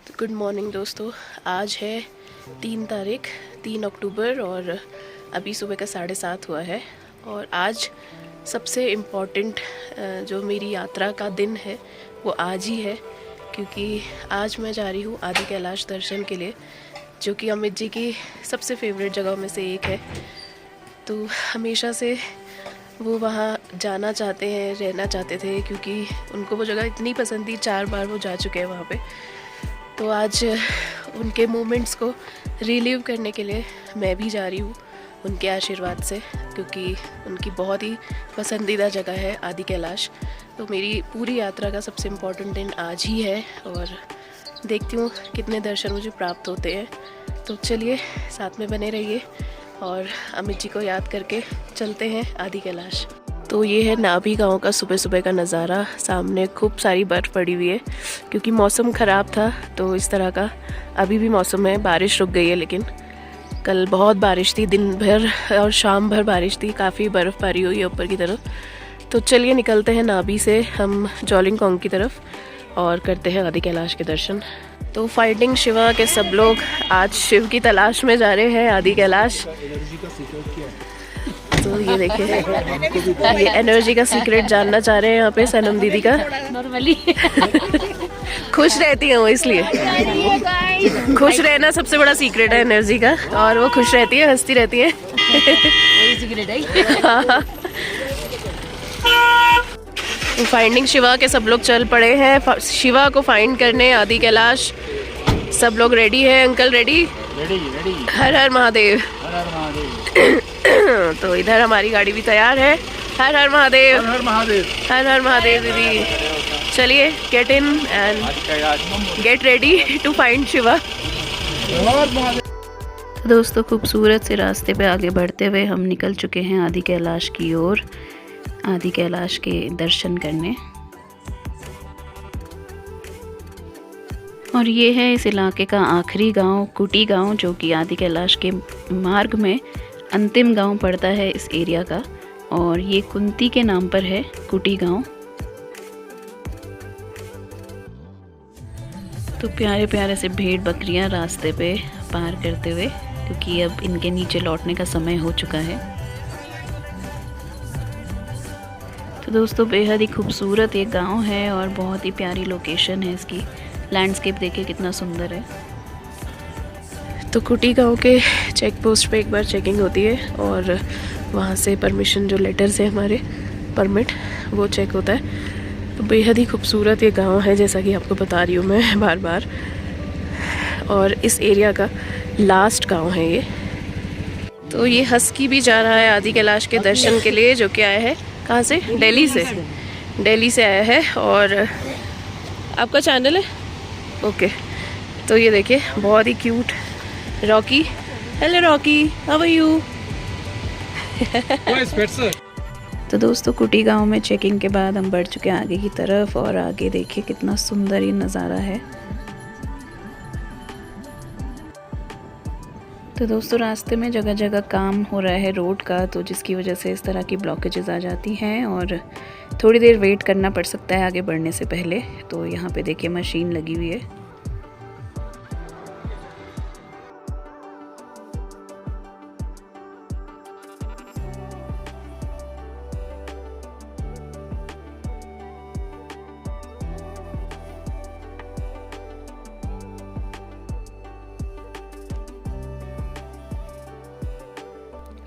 Good morning दोस्तों। आज है 3 अक्टूबर और अभी सुबह का 7:30 हुआ है। और आज सबसे इम्पॉर्टेंट जो मेरी यात्रा का दिन है वो आज ही है, क्योंकि आज मैं जा रही हूँ आदि कैलाश दर्शन के लिए, जो कि अमित जी की सबसे फेवरेट जगहों में से एक है। तो हमेशा से वो वहाँ जाना चाहते हैं, रहना चाहते थे, क्योंकि उनको वो जगह इतनी पसंद थी। 4 बार वो जा चुके हैं वहाँ पे। तो आज उनके मोमेंट्स को रिलीव करने के लिए मैं भी जा रही हूँ उनके आशीर्वाद से, क्योंकि उनकी बहुत ही पसंदीदा जगह है आदि कैलाश। तो मेरी पूरी यात्रा का सबसे इम्पोर्टेंट दिन आज ही है और देखती हूँ कितने दर्शन मुझे प्राप्त होते हैं। तो चलिए साथ में बने रहिए और अमित जी को याद करके चलते हैं आदि कैलाश। तो ये है नाभी गांव का सुबह सुबह का नज़ारा। सामने खूब सारी बर्फ़ पड़ी हुई है, क्योंकि मौसम ख़राब था तो इस तरह का अभी भी मौसम है। बारिश रुक गई है, लेकिन कल बहुत बारिश थी, दिन भर और शाम भर बारिश थी। काफ़ी बर्फ़बारी हुई है ऊपर की तरफ। तो चलिए निकलते हैं नाभी से हम जोलिंगकोंग की तरफ और करते हैं आदि कैलाश के दर्शन। तो फाइटिंग शिवा के सब लोग आज शिव की तलाश में जा रहे हैं आदि कैलाश। तो ये देखिए, ये एनर्जी का सीक्रेट जानना चाह रहे हैं यहाँ पे सनम दीदी का। नॉर्मली खुश रहती हैं वो, इसलिए खुश रहना सबसे बड़ा सीक्रेट है एनर्जी का। और वो खुश रहती है, हंसती रहती है। फाइंडिंग शिवा के सब लोग चल पड़े हैं शिवा को फाइंड करने आदि कैलाश। सब लोग रेडी है। Uncle ready? रेडी। हर हर महादेव। हर हर महादेव। तो इधर हमारी गाड़ी भी तैयार है। हर हर महादेव। हर हर महादेव। हर हर महादेव दीदी। चलिए get in and get ready to find Shiva. तो दोस्तों, खूबसूरत से रास्ते पे आगे बढ़ते हुए हम निकल चुके हैं आदि कैलाश की ओर, आदि कैलाश के दर्शन करने। और ये है इस इलाके का आखिरी गांव, कुटी गांव, जो कि आदि कैलाश के मार्ग में अंतिम गांव पड़ता है इस एरिया का। और ये कुंती के नाम पर है कुटी गांव। तो प्यारे प्यारे से भेड़ बकरियां रास्ते पे पार करते हुए, क्योंकि अब इनके नीचे लौटने का समय हो चुका है। तो दोस्तों, बेहद ही खूबसूरत ये गांव है और बहुत ही प्यारी लोकेशन है इसकी। लैंडस्केप देखिए कितना सुंदर है। तो कुटी गांव के चेक पोस्ट पे एक बार चेकिंग होती है और वहाँ से परमिशन, जो लेटर्स है हमारे परमिट, वो चेक होता है। तो बेहद ही खूबसूरत ये गांव है, जैसा कि आपको बता रही हूँ मैं बार बार। और इस एरिया का लास्ट गांव है ये। तो ये हस्की भी जा रहा है आदि कैलाश के दर्शन के लिए, जो कि आया है कहाँ से? दिल्ली से आया है। और आपका चैनल है? ओके। तो ये देखिए, बहुत ही cute Rocky. Hello Rocky, how are you? तो दोस्तों, कुटी गांव में चेकिंग के बाद हम बढ़ चुके हैं आगे की तरफ। और आगे देखिए कितना सुंदर ये नज़ारा है। तो दोस्तों, रास्ते में जगह जगह काम हो रहा है रोड का, तो जिसकी वजह से इस तरह की ब्लॉकेजेस आ जाती हैं और थोड़ी देर वेट करना पड़ सकता है आगे बढ़ने से पहले। तो यहाँ पे देखिए मशीन लगी हुई है।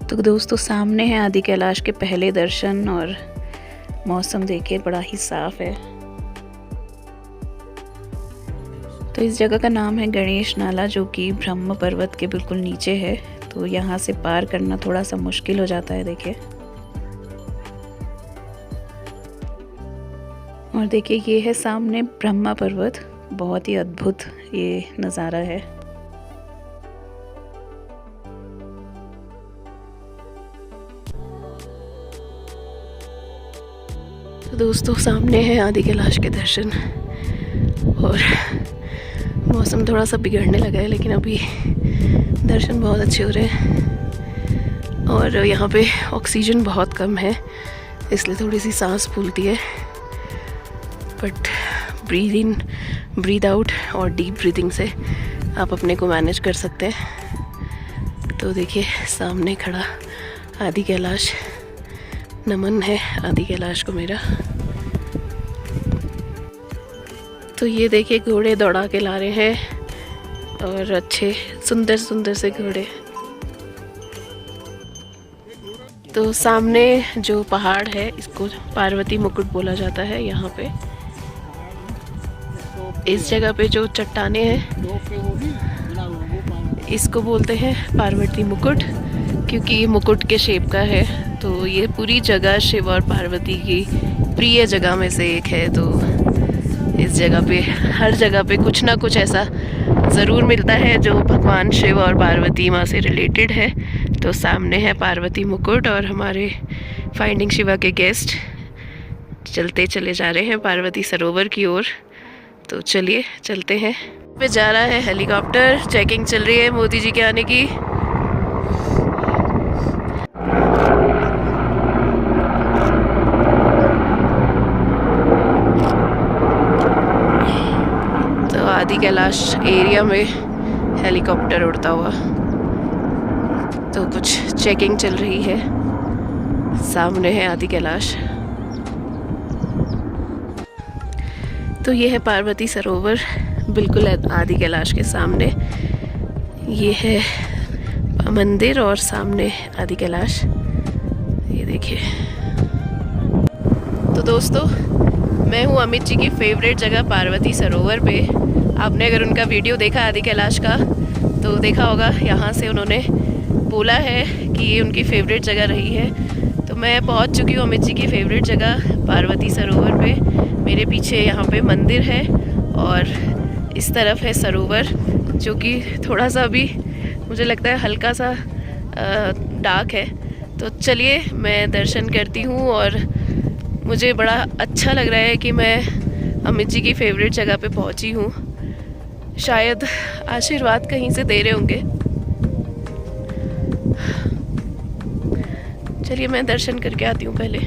तो दोस्तों, सामने है आदि कैलाश के पहले दर्शन और मौसम देखिए बड़ा ही साफ है। तो इस जगह का नाम है गणेश नाला, जो कि ब्रह्म पर्वत के बिल्कुल नीचे है। तो यहाँ से पार करना थोड़ा सा मुश्किल हो जाता है देखिए। और देखिए ये है सामने ब्रह्म पर्वत। बहुत ही अद्भुत ये नज़ारा है। तो दोस्तों, सामने है आदि कैलाश के दर्शन और मौसम थोड़ा सा बिगड़ने लगा है, लेकिन अभी दर्शन बहुत अच्छे हो रहे हैं। और यहाँ पे ऑक्सीजन बहुत कम है, इसलिए थोड़ी सी सांस फूलती है, but breathe in breathe out और डीप ब्रीदिंग से आप अपने को मैनेज कर सकते हैं। तो देखिए सामने खड़ा आदि कैलाश, नमन है आदि कैलाश को मेरा। तो ये देखिए घोड़े दौड़ा के ला रहे हैं और अच्छे सुंदर सुंदर से घोड़े। तो सामने जो पहाड़ है इसको पार्वती मुकुट बोला जाता है। यहाँ पे इस जगह पे जो चट्टाने हैं इसको बोलते हैं पार्वती मुकुट, क्योंकि ये मुकुट के शेप का है। तो ये पूरी जगह शिव और पार्वती की प्रिय जगह में से एक है। तो इस जगह पे हर जगह पे कुछ ना कुछ ऐसा ज़रूर मिलता है जो भगवान शिव और पार्वती माँ से रिलेटेड है। तो सामने है पार्वती मुकुट और हमारे फाइंडिंग शिवा के गेस्ट चलते चले जा रहे हैं पार्वती सरोवर की ओर। तो चलिए चलते हैं। पे जा रहा है हेलीकॉप्टर, चेकिंग चल रही है मोदी जी के आने की। तो आदि कैलाश एरिया में हेलीकॉप्टर उड़ता हुआ, तो कुछ चेकिंग चल रही है। सामने है आदि कैलाश। तो ये है पार्वती सरोवर, बिल्कुल आदि कैलाश के सामने। ये है मंदिर और सामने आदि कैलाश, ये देखिए। तो दोस्तों मैं हूँ अमित जी की फेवरेट जगह पार्वती सरोवर पे। आपने अगर उनका वीडियो देखा आदि कैलाश का तो देखा होगा, यहाँ से उन्होंने बोला है कि ये उनकी फेवरेट जगह रही है। तो मैं पहुँच चुकी हूँ अमित जी की फेवरेट जगह पार्वती सरोवर पे। मेरे पीछे यहाँ पे मंदिर है और इस तरफ है सरोवर, जो कि थोड़ा सा अभी मुझे लगता है हल्का सा डार्क है। तो चलिए मैं दर्शन करती हूँ और मुझे बड़ा अच्छा लग रहा है कि मैं अमित जी की फेवरेट जगह पे पहुँची हूँ। शायद आशीर्वाद कहीं से दे रहे होंगे। चलिए मैं दर्शन करके आती हूँ पहले।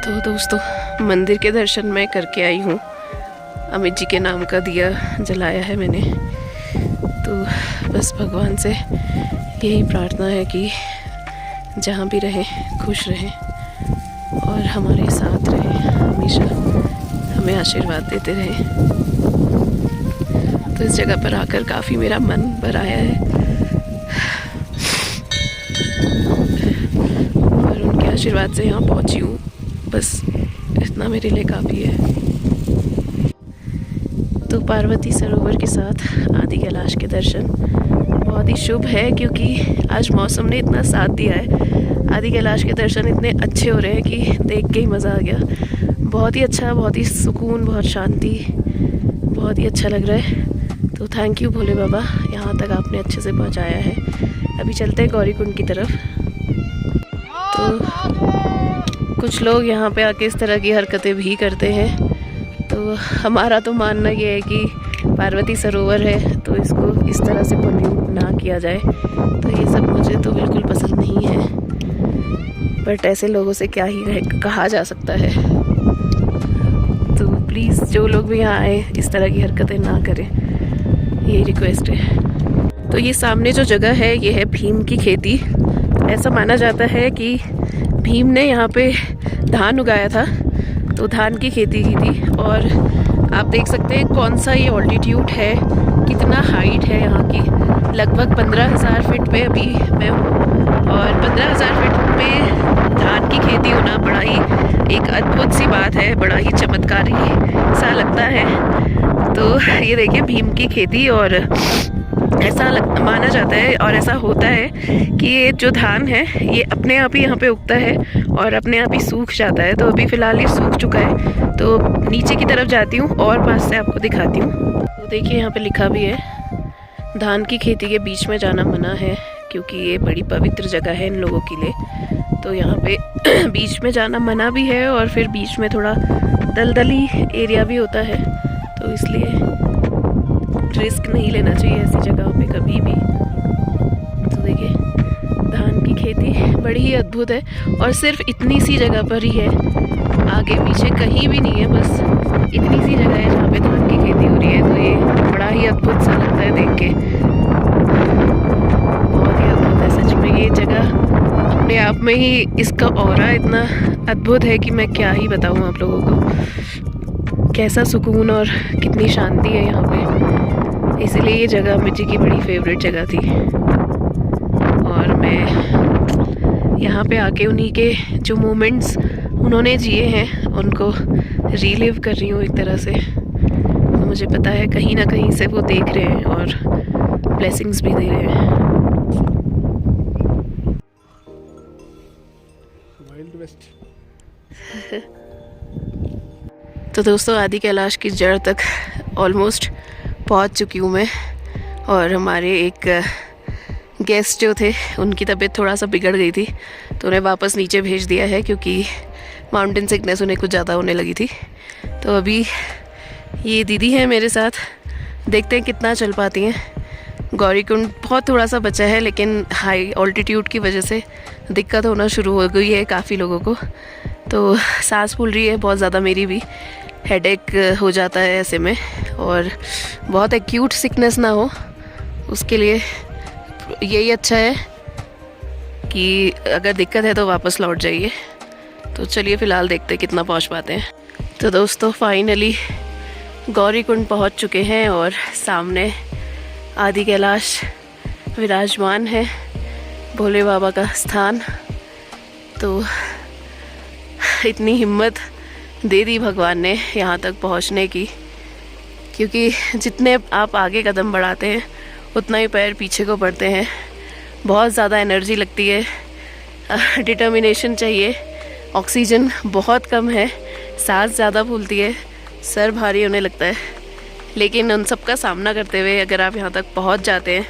तो दोस्तों मंदिर के दर्शन मैं करके आई हूँ। अमित जी के नाम का दिया जलाया है मैंने। तो बस भगवान से यही प्रार्थना है कि जहाँ भी रहें खुश रहें और हमारे साथ रहें, हमेशा हमें आशीर्वाद देते रहें। तो इस जगह पर आकर काफ़ी मेरा मन भर आया है और उनके आशीर्वाद से यहाँ पहुँची हूँ। बस इतना मेरे लिए काफ़ी है। तो पार्वती सरोवर के साथ आदि कैलाश के दर्शन बहुत ही शुभ है, क्योंकि आज मौसम ने इतना साथ दिया है। आदि कैलाश के दर्शन इतने अच्छे हो रहे हैं कि देख के ही मज़ा आ गया। बहुत ही अच्छा, बहुत ही सुकून, बहुत शांति, बहुत ही अच्छा लग रहा है। तो थैंक यू भोले बाबा, यहाँ तक आपने अच्छे से पहुँचाया है। अभी चलते हैं गौरीकुंड की तरफ। तो कुछ लोग यहाँ पे आके इस तरह की हरकतें भी करते हैं। तो हमारा तो मानना ये है कि पार्वती सरोवर है तो इसको इस तरह से पोल्यूट ना किया जाए। तो ये सब मुझे तो बिल्कुल पसंद नहीं है, बट ऐसे लोगों से क्या ही कहा जा सकता है। तो प्लीज़ जो लोग भी यहाँ आए इस तरह की हरकतें ना करें, यही रिक्वेस्ट है। तो ये सामने जो जगह है ये है भीम की खेती। ऐसा माना जाता है कि भीम ने यहाँ पे धान उगाया था, तो धान की खेती की थी। और आप देख सकते हैं कौन सा ये ऑल्टीट्यूड है, कितना हाइट है यहाँ की। लगभग 15,000 फीट पे अभी मैं हूँ और 15,000 फीट पे धान की खेती होना बड़ा ही एक अद्भुत सी बात है, बड़ा ही चमत्कारी सा लगता है। तो ये देखिए भीम की खेती, और ऐसा माना जाता है और ऐसा होता है कि ये जो धान है ये अपने आप ही यहाँ पे उगता है और अपने आप ही सूख जाता है। तो अभी फ़िलहाल ये सूख चुका है। तो नीचे की तरफ जाती हूँ और पास से आपको दिखाती हूँ। तो देखिए यहाँ पे लिखा भी है, धान की खेती के बीच में जाना मना है, क्योंकि ये बड़ी पवित्र जगह है इन लोगों के लिए। तो यहाँ पे बीच में जाना मना भी है और फिर बीच में थोड़ा दलदली एरिया भी होता है, तो इसलिए रिस्क नहीं लेना चाहिए ऐसी जगह पे कभी भी। तो देखिए खेती बड़ी ही अद्भुत है और सिर्फ इतनी सी जगह पर ही है, आगे पीछे कहीं भी नहीं है, बस इतनी सी जगह है जहाँ पे धान की खेती हो रही है। तो ये बड़ा ही अद्भुत सा लगता है देख के, बहुत ही अद्भुत है सच में। ये जगह अपने आप में ही इसका ऑरा इतना अद्भुत है कि मैं क्या ही बताऊँ आप लोगों को, कैसा सुकून और कितनी शांति है यहाँ पे। इसलिए ये जगह मुझे की बड़ी फेवरेट जगह थी और मैं यहाँ पे आके उन्हीं के जो मोमेंट्स उन्होंने जिए हैं उनको रीलिव कर रही हूँ एक तरह से। तो मुझे पता है कहीं ना कहीं से वो देख रहे हैं और ब्लेसिंग्स भी दे रहे हैं। Wild west. तो दोस्तों आदि कैलाश की जड़ तक ऑलमोस्ट पहुंच चुकी हूँ मैं, और हमारे एक गेस्ट जो थे उनकी तबीयत थोड़ा सा बिगड़ गई थी तो उन्हें वापस नीचे भेज दिया है, क्योंकि माउंटेन सिकनेस उन्हें कुछ ज़्यादा होने लगी थी। तो अभी ये दीदी हैं मेरे साथ, देखते हैं कितना चल पाती हैं। गौरीकुंड बहुत थोड़ा सा बचा है, लेकिन हाई ऑल्टीट्यूड की वजह से दिक्कत होना शुरू हो गई है काफ़ी लोगों को। तो सांस फूल रही है बहुत ज़्यादा, मेरी भी हेडेक हो जाता है ऐसे में, और बहुत एक्यूट सिकनेस ना हो उसके लिए यही अच्छा है कि अगर दिक्कत है तो वापस लौट जाइए। तो चलिए फ़िलहाल देखते हैं कितना पहुंच पाते हैं। तो दोस्तों फाइनली गौरीकुंड पहुंच चुके हैं और सामने आदि कैलाश विराजमान है, भोले बाबा का स्थान। तो इतनी हिम्मत दे दी भगवान ने यहाँ तक पहुँचने की, क्योंकि जितने आप आगे कदम बढ़ाते हैं उतना ही पैर पीछे को बढ़ते हैं। बहुत ज़्यादा एनर्जी लगती है, डिटर्मिनेशन चाहिए, ऑक्सीजन बहुत कम है, सांस ज़्यादा फूलती है, सर भारी होने लगता है। लेकिन उन सब का सामना करते हुए अगर आप यहाँ तक पहुँच जाते हैं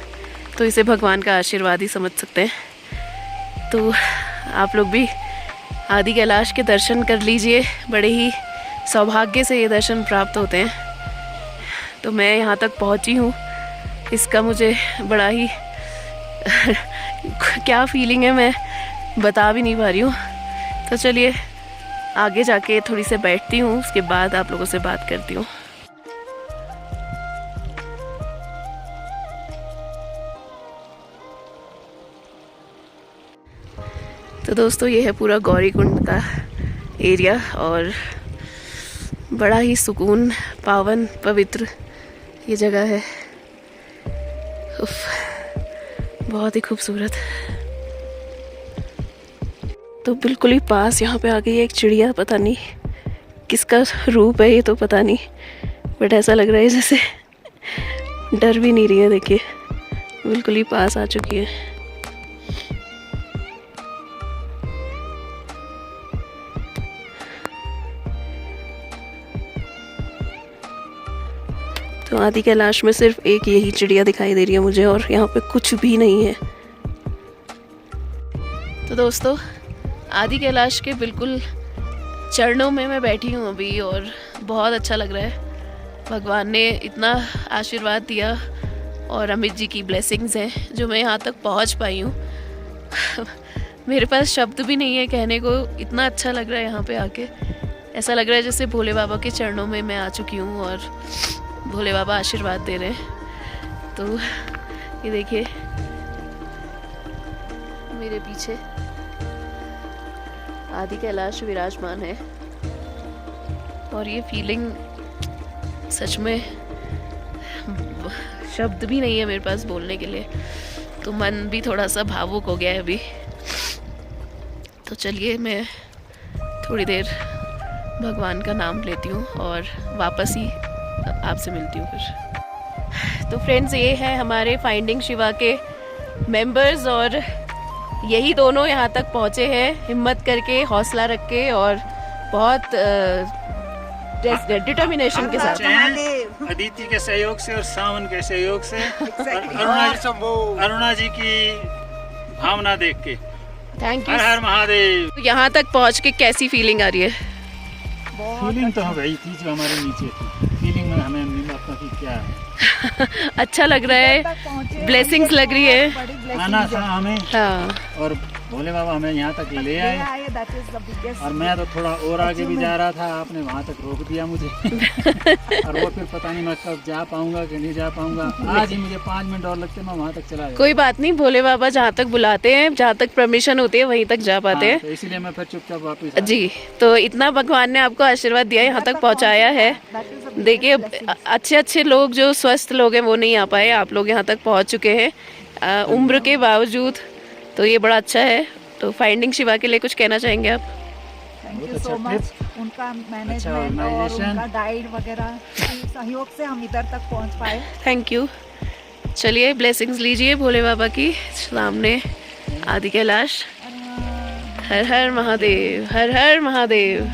तो इसे भगवान का आशीर्वाद ही समझ सकते हैं। तो आप लोग भी आदि कैलाश के दर्शन कर लीजिए, बड़े ही सौभाग्य से ये दर्शन प्राप्त होते हैं। तो मैं यहाँ तक पहुँची हूँ, इसका मुझे बड़ा ही क्या फीलिंग है मैं बता भी नहीं पा रही हूँ। तो चलिए आगे जाके थोड़ी से बैठती हूँ, उसके बाद आप लोगों से बात करती हूँ। तो दोस्तों ये है पूरा गौरीकुंड का एरिया और बड़ा ही सुकून, पावन, पवित्र ये जगह है। उफ, बहुत ही खूबसूरत। तो बिल्कुल ही पास यहाँ पे आ गई एक चिड़िया, पता नहीं किसका रूप है ये तो पता नहीं, बट ऐसा लग रहा है जैसे डर भी नहीं रही है। देखिए बिल्कुल ही पास आ चुकी है। तो आदि कैलाश में सिर्फ एक यही चिड़िया दिखाई दे रही है मुझे, और यहाँ पे कुछ भी नहीं है। तो दोस्तों आदि कैलाश के बिल्कुल चरणों में मैं बैठी हूँ अभी, और बहुत अच्छा लग रहा है। भगवान ने इतना आशीर्वाद दिया और अमित जी की ब्लेसिंग्स हैं जो मैं यहाँ तक पहुँच पाई हूँ। मेरे पास शब्द भी नहीं है कहने को, इतना अच्छा लग रहा है यहाँ पे आके। ऐसा लग रहा है जैसे भोले बाबा के चरणों में मैं आ चुकी हूँ और भोले बाबा आशीर्वाद दे रहे हैं। तो ये देखिए मेरे पीछे आदि कैलाश विराजमान है, और ये फीलिंग सच में शब्द भी नहीं है मेरे पास बोलने के लिए। तो मन भी थोड़ा सा भावुक हो गया है अभी। तो चलिए मैं थोड़ी देर भगवान का नाम लेती हूँ और वापस ही आपसे मिलती हूँ फिर। तो फ्रेंड्स ये है हमारे फाइंडिंग शिवा के मेंबर्स, और यही दोनों यहाँ तक पहुँचे हैं हिम्मत करके, हौसला रख के और बहुत डिटर्मिनेशन के साथ। अदिति के सहयोग से और सावन के सहयोग से अरुणा जी की भावना देख के। Thank you. हर हर महादेव। यहाँ तक पहुँच के कैसी फीलिंग आ रही है? फीलिंग तो वही थी जो हमारे नीचे थी, फीलिंग में हमें नहीं पता कि क्या है। अच्छा लग रहा है, ब्लेसिंग्स लग रही है, आना था हमें। हाँ। और भोले बाबा हमें यहाँ तक ले आए that is the biggest और मैं तो थोड़ा और आगे भी जा रहा था, आपने वहाँ तक रोक दिया मुझे और वो फिर पता नहीं मैं कब जा पाऊंगा कि नहीं जा पाऊंगा। आज ही मुझे 5 मिनट और लगते, मैं वहाँ तक चला गया। कोई बात नहीं, भोले बाबा जहाँ तक बुलाते हैं, जहाँ तक परमिशन होती है वहीं तक जा पाते हैं। तो इसीलिए मैं फिर चुपचाप वापस आ गया। जी, तो इतना भगवान ने आपको आशीर्वाद दिया, यहाँ तक पहुँचाया है। देखिए, अच्छे अच्छे लोग जो स्वस्थ लोग हैं वो नहीं आ पाए, आप लोग यहाँ तक पहुँच चुके हैं उम्र के बावजूद, तो ये बड़ा अच्छा है। तो फाइंडिंग शिवा के लिए कुछ कहना चाहेंगे आप? थैंक बहुत यू अच्छा सो ट्रिप, मच। उनका अच्छा मैनेजमेंट और ऑर्गेनाइजेशन। उनका गाइड वगैरह के सहयोग से हम इधर तक पहुंच पाए। Thank you. चलिए ब्लेसिंग्स लीजिए भोले बाबा की सामने। आदि कैलाश, हर हर महादेव, हर हर महादेव।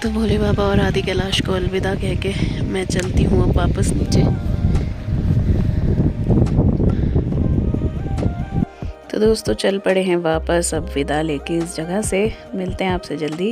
तो भोले बाबा और आदि कैलाश को अलविदा कह के मैं चलती हूँ अब वापस नीचे। तो दोस्तों चल पड़े हैं वापस अब विदा लेके इस जगह से। मिलते हैं आपसे जल्दी।